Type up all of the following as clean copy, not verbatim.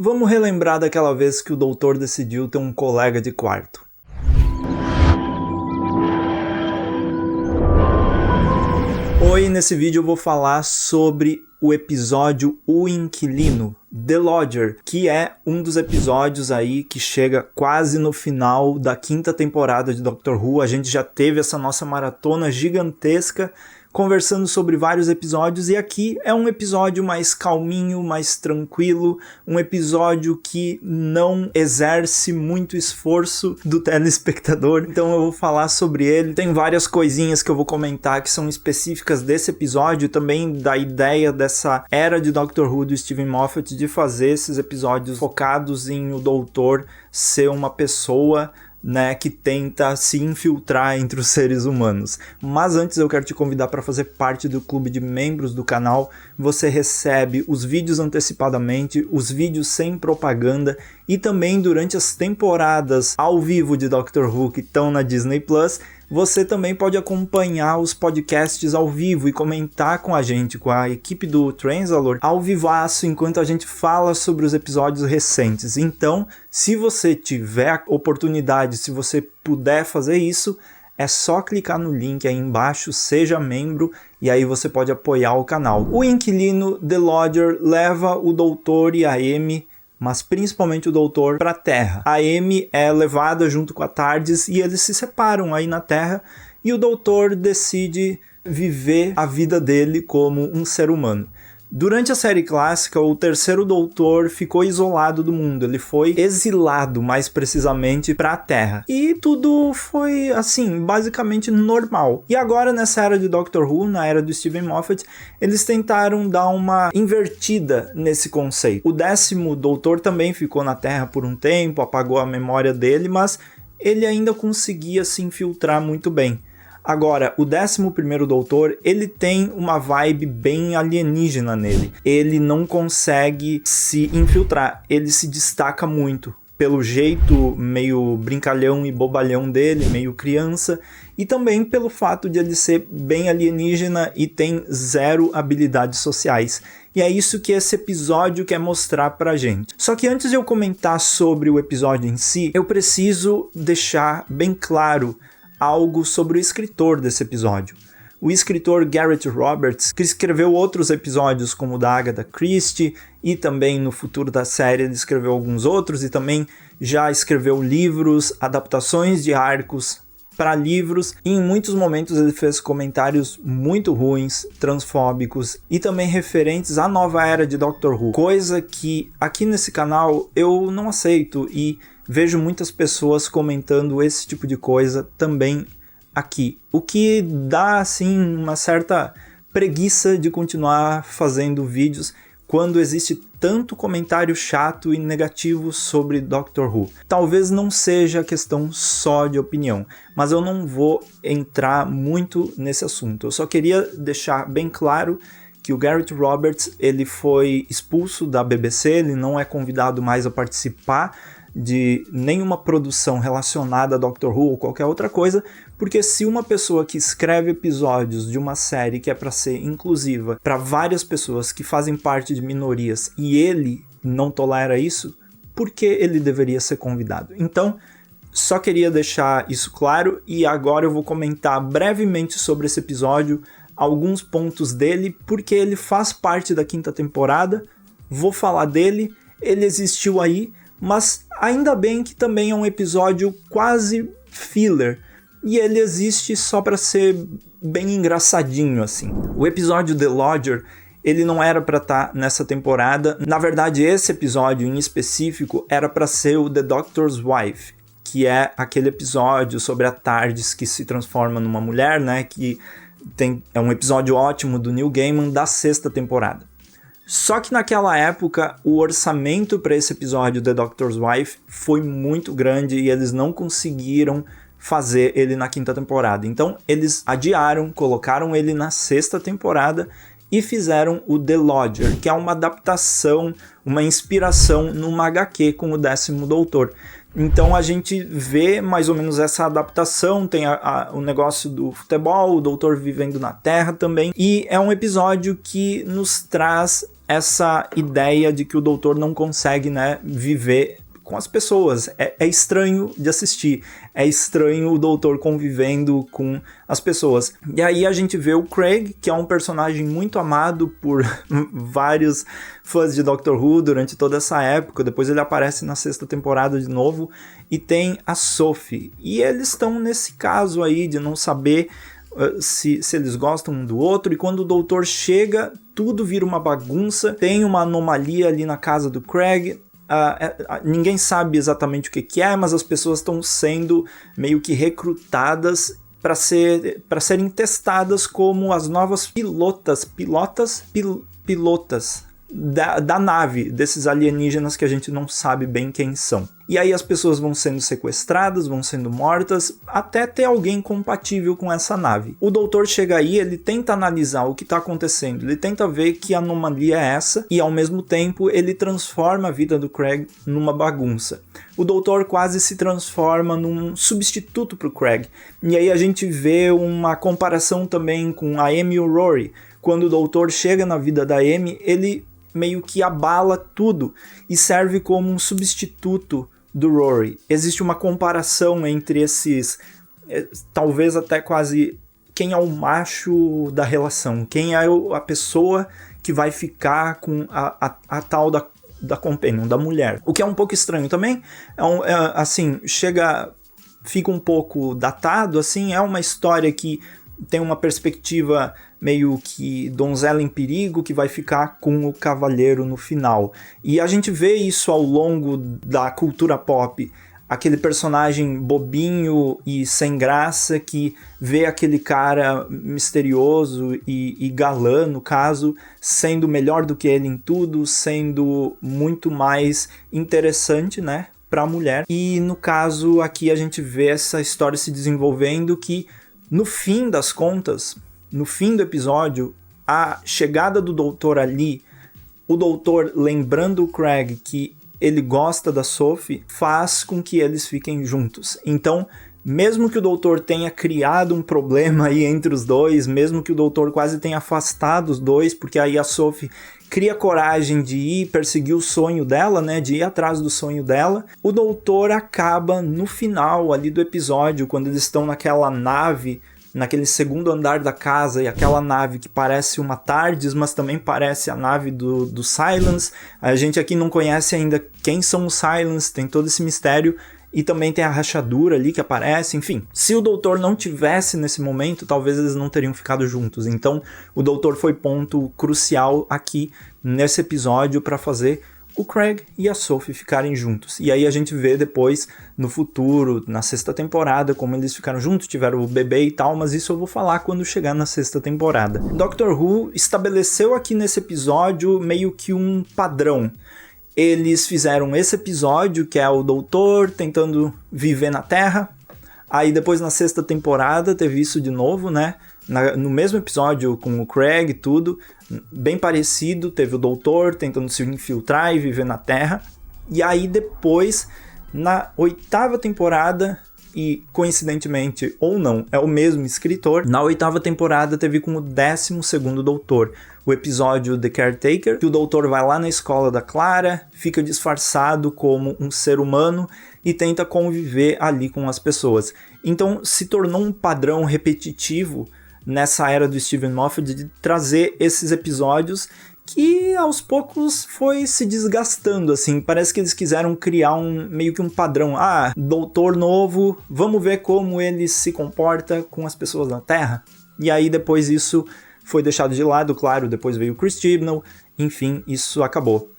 Vamos relembrar daquela vez que o doutor decidiu ter um colega de quarto. Oi, nesse vídeo eu vou falar sobre o episódio O Inquilino, The Lodger, que é um dos episódios aí que chega quase no final da 5ª temporada de Doctor Who. A gente já teve essa nossa maratona gigantesca conversando sobre vários episódios, e aqui é um episódio mais calminho, mais tranquilo, um episódio que não exerce muito esforço do telespectador, então eu vou falar sobre ele. Tem várias coisinhas que eu vou comentar que são específicas desse episódio, também da ideia dessa era de Doctor Who do Steven Moffat de fazer esses episódios focados em o doutor ser uma pessoa, né, que tenta se infiltrar entre os seres humanos. Mas antes eu quero te convidar para fazer parte do clube de membros do canal. Você recebe os vídeos antecipadamente, os vídeos sem propaganda, e também durante as temporadas ao vivo de Doctor Who que estão na Disney Plus, você também pode acompanhar os podcasts ao vivo e comentar com a gente, com a equipe do Transalor, ao vivaço, enquanto a gente fala sobre os episódios recentes. Então, se você tiver a oportunidade, se você puder fazer isso, é só clicar no link aí embaixo, seja membro, e aí você pode apoiar o canal. O Inquilino, The Lodger, leva o doutor e a Amy, mas principalmente o doutor, para a Terra. A Amy é levada junto com a TARDIS e eles se separam aí na Terra, e o doutor decide viver a vida dele como um ser humano. Durante a série clássica, o terceiro doutor ficou isolado do mundo, ele foi exilado mais precisamente para a Terra. E tudo foi, assim, basicamente normal. E agora, nessa era de Doctor Who, na era do Steven Moffat, eles tentaram dar uma invertida nesse conceito. O 10º doutor também ficou na Terra por um tempo, apagou a memória dele, mas ele ainda conseguia se infiltrar muito bem. Agora, o 11º doutor, ele tem uma vibe bem alienígena nele. Ele não consegue se infiltrar, ele se destaca muito pelo jeito meio brincalhão e bobalhão dele, meio criança, e também pelo fato de ele ser bem alienígena e tem zero habilidades sociais. E é isso que esse episódio quer mostrar pra gente. Só que antes de eu comentar sobre o episódio em si, eu preciso deixar bem claro algo sobre o escritor desse episódio. O escritor Gareth Roberts, que escreveu outros episódios como o da Agatha Christie, e também no futuro da série ele escreveu alguns outros, e também já escreveu livros, adaptações de arcos para livros, e em muitos momentos ele fez comentários muito ruins, transfóbicos e também referentes à nova era de Doctor Who, coisa que aqui nesse canal eu não aceito, e vejo muitas pessoas comentando esse tipo de coisa também aqui, o que dá assim uma certa preguiça de continuar fazendo vídeos quando existe tanto comentário chato e negativo sobre Doctor Who. Talvez não seja questão só de opinião, mas eu não vou entrar muito nesse assunto. Eu só queria deixar bem claro que o Gareth Roberts, ele foi expulso da BBC, ele não é convidado mais a participar de nenhuma produção relacionada a Doctor Who ou qualquer outra coisa, porque se uma pessoa que escreve episódios de uma série que é para ser inclusiva para várias pessoas que fazem parte de minorias e ele não tolera isso, por que ele deveria ser convidado? Então, só queria deixar isso claro, e agora eu vou comentar brevemente sobre esse episódio, alguns pontos dele, porque ele faz parte da 5ª temporada, vou falar dele, ele existiu aí, mas ainda bem que também é um episódio quase filler, e ele existe só para ser bem engraçadinho assim. O episódio The Lodger, ele não era para estar nessa temporada. Na verdade, esse episódio em específico era para ser o The Doctor's Wife, que é aquele episódio sobre a TARDIS que se transforma numa mulher, né, que é um episódio ótimo do Neil Gaiman da 6ª temporada. Só que naquela época, o orçamento para esse episódio The Doctor's Wife foi muito grande e eles não conseguiram fazer ele na 5ª temporada. Então eles adiaram, colocaram ele na 6ª temporada e fizeram o The Lodger, que é uma adaptação, uma inspiração numa HQ com o 10º Doutor. Então a gente vê mais ou menos essa adaptação, tem o negócio do futebol, o doutor vivendo na Terra também, e é um episódio que nos traz essa ideia de que o doutor não consegue, né, viver com as pessoas. É estranho de assistir, é estranho o doutor convivendo com as pessoas. E aí a gente vê o Craig, que é um personagem muito amado por vários fãs de Doctor Who durante toda essa época. Depois ele aparece na 6ª temporada de novo, e tem a Sophie. E eles estão nesse caso aí de não saber se eles gostam um do outro, e quando o doutor chega, tudo vira uma bagunça, tem uma anomalia ali na casa do Craig. Ninguém sabe exatamente o que é, mas as pessoas estão sendo meio que recrutadas para serem testadas como as novas pilotas da nave, desses alienígenas que a gente não sabe bem quem são. E aí as pessoas vão sendo sequestradas, vão sendo mortas, até ter alguém compatível com essa nave. O doutor chega aí, ele tenta analisar o que está acontecendo, ele tenta ver que anomalia é essa, e ao mesmo tempo ele transforma a vida do Craig numa bagunça. O doutor quase se transforma num substituto para o Craig. E aí a gente vê uma comparação também com a Amy e o Rory. Quando o doutor chega na vida da Amy, ele meio que abala tudo e serve como um substituto do Rory. Existe uma comparação entre esses, talvez até quase, quem é o macho da relação, quem é a pessoa que vai ficar com a tal da companion, da mulher. O que é um pouco estranho também, assim, fica um pouco datado, assim, é uma história que tem uma perspectiva meio que donzela em perigo, que vai ficar com o cavaleiro no final. E a gente vê isso ao longo da cultura pop. Aquele personagem bobinho e sem graça que vê aquele cara misterioso e galã, no caso, sendo melhor do que ele em tudo, sendo muito mais interessante, né, para a mulher. E no caso aqui a gente vê essa história se desenvolvendo que, no fim das contas, no fim do episódio, a chegada do doutor ali, o doutor lembrando o Craig que ele gosta da Sophie, faz com que eles fiquem juntos. Então, mesmo que o doutor tenha criado um problema aí entre os dois, mesmo que o doutor quase tenha afastado os dois, porque aí a Sophie cria coragem de ir perseguir o sonho dela, né, de ir atrás do sonho dela, o doutor acaba no final ali do episódio, quando eles estão naquela nave, naquele segundo andar da casa, e aquela nave que parece uma TARDIS, mas também parece a nave do Silence. A gente aqui não conhece ainda quem são os Silence, tem todo esse mistério, e também tem a rachadura ali que aparece, enfim. Se o doutor não tivesse nesse momento, talvez eles não teriam ficado juntos. Então o doutor foi ponto crucial aqui nesse episódio para fazer o Craig e a Sophie ficarem juntos. E aí a gente vê depois, no futuro, na 6ª temporada, como eles ficaram juntos, tiveram o bebê e tal, mas isso eu vou falar quando chegar na 6ª temporada. Doctor Who estabeleceu aqui nesse episódio meio que um padrão. Eles fizeram esse episódio, que é o doutor tentando viver na Terra. Aí depois na 6ª temporada teve isso de novo, né? No mesmo episódio com o Craig e tudo, bem parecido, teve o doutor tentando se infiltrar e viver na Terra. E aí depois, na 8ª temporada, e coincidentemente ou não, é o mesmo escritor, na 8ª temporada teve com o 12º doutor, o episódio The Caretaker, que o doutor vai lá na escola da Clara, fica disfarçado como um ser humano e tenta conviver ali com as pessoas. Então se tornou um padrão repetitivo nessa era do Steven Moffat de trazer esses episódios que aos poucos foi se desgastando, assim, parece que eles quiseram criar meio que um padrão, doutor novo, vamos ver como ele se comporta com as pessoas na Terra, e aí depois isso foi deixado de lado, claro, depois veio o Chris Chibnall, enfim, isso acabou.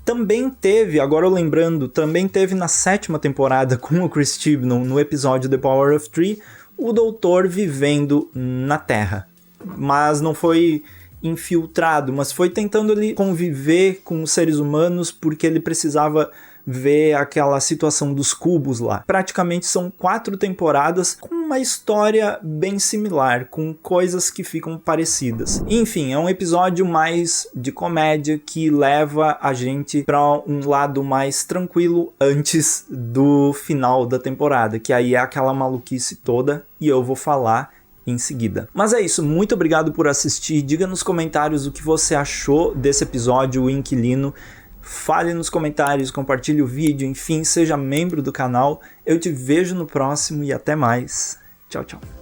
Também teve, agora eu lembrando, também teve na 7ª temporada com o Chris Chibnall, no episódio The Power of Three, o doutor vivendo na Terra, mas não foi infiltrado, mas foi tentando ele conviver com os seres humanos porque ele precisava ver aquela situação dos cubos lá. Praticamente são 4 temporadas com uma história bem similar, com coisas que ficam parecidas. Enfim, é um episódio mais de comédia que leva a gente para um lado mais tranquilo antes do final da temporada, que aí é aquela maluquice toda, e eu vou falar em seguida. Mas é isso, muito obrigado por assistir, diga nos comentários o que você achou desse episódio, O Inquilino. Fale nos comentários, compartilhe o vídeo, enfim, seja membro do canal. Eu te vejo no próximo e até mais. Tchau, tchau.